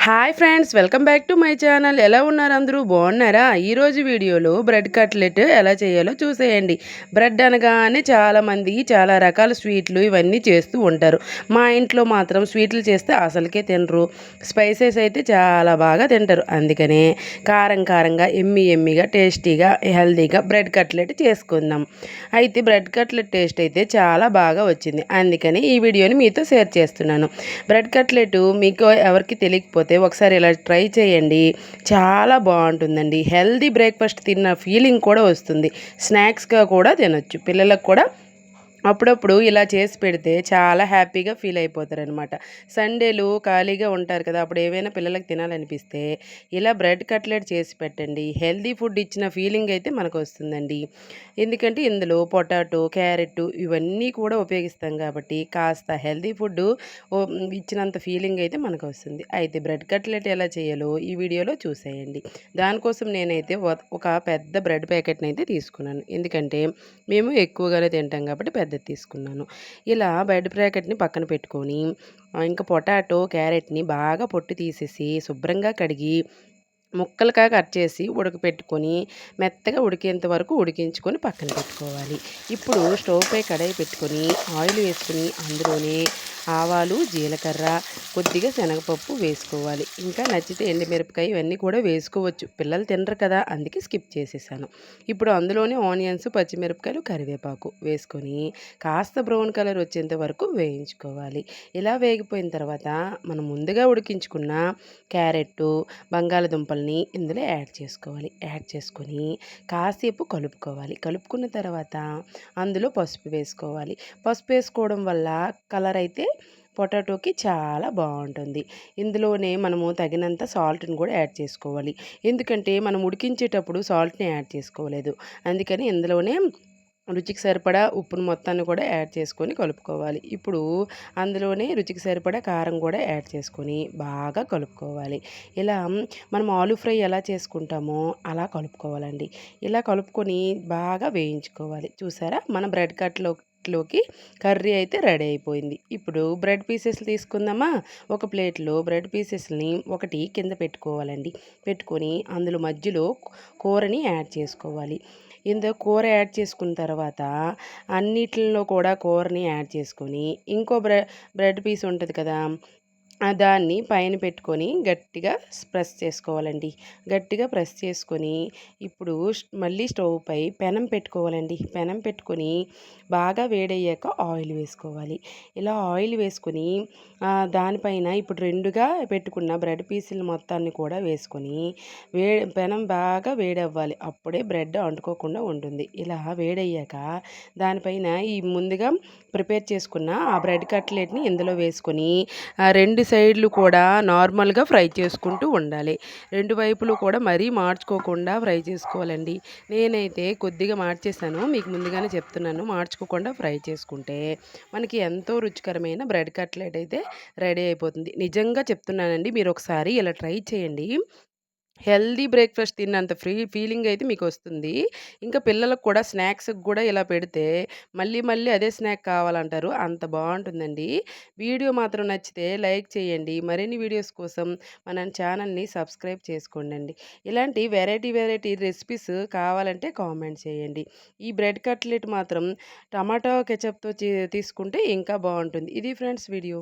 Hi friends, welcome back to my channel. ఎలా ఉన్నారు అందరూ? బాగున్నారా? ఈరోజు వీడియోలో బ్రెడ్ కట్లెట్ ఎలా చేయాలో చూసేయండి. బ్రెడ్ అనగానే చాలామంది చాలా రకాల స్వీట్లు ఇవన్నీ చేస్తూ ఉంటారు. మా ఇంట్లో మాత్రం స్వీట్లు చేస్తే అసలుకే తినరు. స్పైసెస్ అయితే చాలా బాగా తింటారు. అందుకనే కారం కారంగా ఎమ్మిగా టేస్టీగా హెల్తీగా బ్రెడ్ కట్లెట్ చేసుకుందాం. అయితే బ్రెడ్ కట్లెట్ టేస్ట్ అయితే చాలా బాగా వచ్చింది. అందుకని ఈ వీడియోని మీతో షేర్ చేస్తున్నాను. బ్రెడ్ కట్లెట్ మీకు ఎవరికి తెలియకపోతే ఒకసారి ఇలా ట్రై చేయండి. చాలా బాగుంటుందండి. హెల్దీ బ్రేక్ఫాస్ట్ తిన్న ఫీలింగ్ కూడా వస్తుంది. స్నాక్స్గా కూడా తినొచ్చు. పిల్లలకు కూడా అప్పుడప్పుడు ఇలా చేసి పెడితే చాలా హ్యాపీగా ఫీల్ అయిపోతారనమాట. సండేలు ఖాళీగా ఉంటారు కదా, అప్పుడు ఏవైనా పిల్లలకు తినాలనిపిస్తే ఇలా బ్రెడ్ కట్లెట్ చేసి పెట్టండి. హెల్దీ ఫుడ్ ఇచ్చిన ఫీలింగ్ అయితే మనకు వస్తుందండి. ఎందుకంటే ఇందులో పొటాటో, క్యారెట్ ఇవన్నీ కూడా ఉపయోగిస్తాం కాబట్టి కాస్త హెల్దీ ఫుడ్ ఇచ్చినంత ఫీలింగ్ అయితే మనకు వస్తుంది. అయితే బ్రెడ్ కట్లెట్ ఎలా చేయాలో ఈ వీడియోలో చూసేయండి. దానికోసం నేనైతే ఒక పెద్ద బ్రెడ్ ప్యాకెట్ని అయితే తీసుకున్నాను. ఎందుకంటే మేము ఎక్కువగానే తింటాం కాబట్టి పెద్దది తీసుకున్నాను. ఇలా బ్రెడ్ ప్యాకెట్ని పక్కన పెట్టుకొని ఇంకా పొటాటో, క్యారెట్ని బాగా పొట్టు తీసేసి శుభ్రంగా కడిగి ముక్కలుగా కట్ చేసి ఉడకపెట్టుకొని మెత్తగా ఉడికేంత వరకు ఉడికించుకొని పక్కన పెట్టుకోవాలి. ఇప్పుడు స్టవ్ పై కడాయి పెట్టుకొని ఆయిల్ వేసుకొని అందులోనే ఆవాలు, జీలకర్ర, కొద్దిగా శనగపప్పు వేసుకోవాలి. ఇంకా నచ్చితే ఎండుమిరపకాయ ఇవన్నీ కూడా వేసుకోవచ్చు. పిల్లలు తినరు కదా, అందుకే స్కిప్ చేసేసాను. ఇప్పుడు అందులోనే ఆనియన్స్, పచ్చిమిరపకాయలు, కరివేపాకు వేసుకొని కాస్త బ్రౌన్ కలర్ వచ్చేంత వరకు వేయించుకోవాలి. ఇలా వేగిపోయిన తర్వాత మనం ముందుగా ఉడికించుకున్న క్యారెట్, బంగాళదుంపల్ని ఇందులో యాడ్ చేసుకోవాలి. యాడ్ చేసుకొని కాసేపు కలుపుకోవాలి. కలుపుకున్న తర్వాత అందులో పసుపు వేసుకోవాలి. పసుపు వేసుకోవడం వల్ల కలర్ అయితే పొటాటోకి చాలా బాగుంటుంది. ఇందులోనే మనము తగినంత సాల్ట్ని కూడా యాడ్ చేసుకోవాలి. ఎందుకంటే మనం ఉడికించేటప్పుడు సాల్ట్ని యాడ్ చేసుకోలేదు. అందుకని ఇందులోనే రుచికి సరిపడా ఉప్పును మొత్తాన్ని కూడా యాడ్ చేసుకొని కలుపుకోవాలి. ఇప్పుడు అందులోనే రుచికి సరిపడా కారం కూడా యాడ్ చేసుకొని బాగా కలుపుకోవాలి. ఇలా మనం ఆలు ఫ్రై ఎలా చేసుకుంటామో అలా కలుపుకోవాలండి. ఇలా కలుపుకొని బాగా వేయించుకోవాలి. చూసారా, మన బ్రెడ్ కట్లోకి కర్రీ అయితే రెడీ అయిపోయింది. ఇప్పుడు బ్రెడ్ పీసెస్ తీసుకుందామా. ఒక ప్లేట్లో బ్రెడ్ పీసెస్ని ఒకటి కింద పెట్టుకోవాలండి. పెట్టుకొని అందులో మధ్యలో కూరని యాడ్ చేసుకోవాలి. ఇందులో కూర యాడ్ చేసుకున్న తర్వాత అన్నిటిలో కూడా కూరని యాడ్ చేసుకొని ఇంకో బ్రెడ్ పీస్ ఉంటుంది కదా, దాన్ని పైన పెట్టుకొని గట్టిగా ప్రెస్ చేసుకోవాలండి. గట్టిగా ప్రెస్ చేసుకొని ఇప్పుడు మళ్ళీ స్టవ్ పై పెనం పెట్టుకోవాలండి. పెనం పెట్టుకొని బాగా వేడయ్యాక ఆయిల్ వేసుకోవాలి. ఇలా ఆయిల్ వేసుకొని దానిపైన ఇప్పుడు రెండుగా పెట్టుకున్న బ్రెడ్ పీసులు మొత్తాన్ని కూడా వేసుకొని పెనం బాగా వేడవ్వాలి. అప్పుడే బ్రెడ్ అంటుకోకుండా ఉంటుంది. ఇలా వేడయ్యాక దానిపైన ఈ ముందుగా ప్రిపేర్ చేసుకున్న ఆ బ్రెడ్ కట్లెట్ని ఇందులో వేసుకొని రెండు సైడ్లు కూడా నార్మల్గా ఫ్రై చేసుకుంటూ ఉండాలి. రెండు వైపులు కూడా మరీ మార్చుకోకుండా ఫ్రై చేసుకోవాలండి. నేనైతే కొద్దిగా మార్చేసాను, మీకు ముందుగానే చెప్తున్నాను. మార్చుకోకుండా ఫ్రై చేసుకుంటే మనకి ఎంతో రుచికరమైన బ్రెడ్ కట్లెట్ అయితే రెడీ అయిపోతుంది. నిజంగా చెప్తున్నానండి, మీరు ఒకసారి ఇలా ట్రై చేయండి. హెల్దీ బ్రేక్ఫాస్ట్ తిన్నంత ఫీలింగ్ అయితే మీకు వస్తుంది. ఇంకా పిల్లలకు కూడా స్నాక్స్కి కూడా ఇలా పెడితే మళ్ళీ మళ్ళీ అదే స్నాక్ కావాలంటారు. అంత బాగుంటుందండి. వీడియో మాత్రం నచ్చితే లైక్ చేయండి. మరిన్ని వీడియోస్ కోసం మన ఛానల్ని సబ్స్క్రైబ్ చేసుకోండి. ఇలాంటి వెరైటీ రెసిపీస్ కావాలంటే కామెంట్ చేయండి. ఈ బ్రెడ్ కట్లెట్ మాత్రం టమాటో కెచప్తో తీసుకుంటే ఇంకా బాగుంటుంది. ఇది ఫ్రెండ్స్ వీడియో.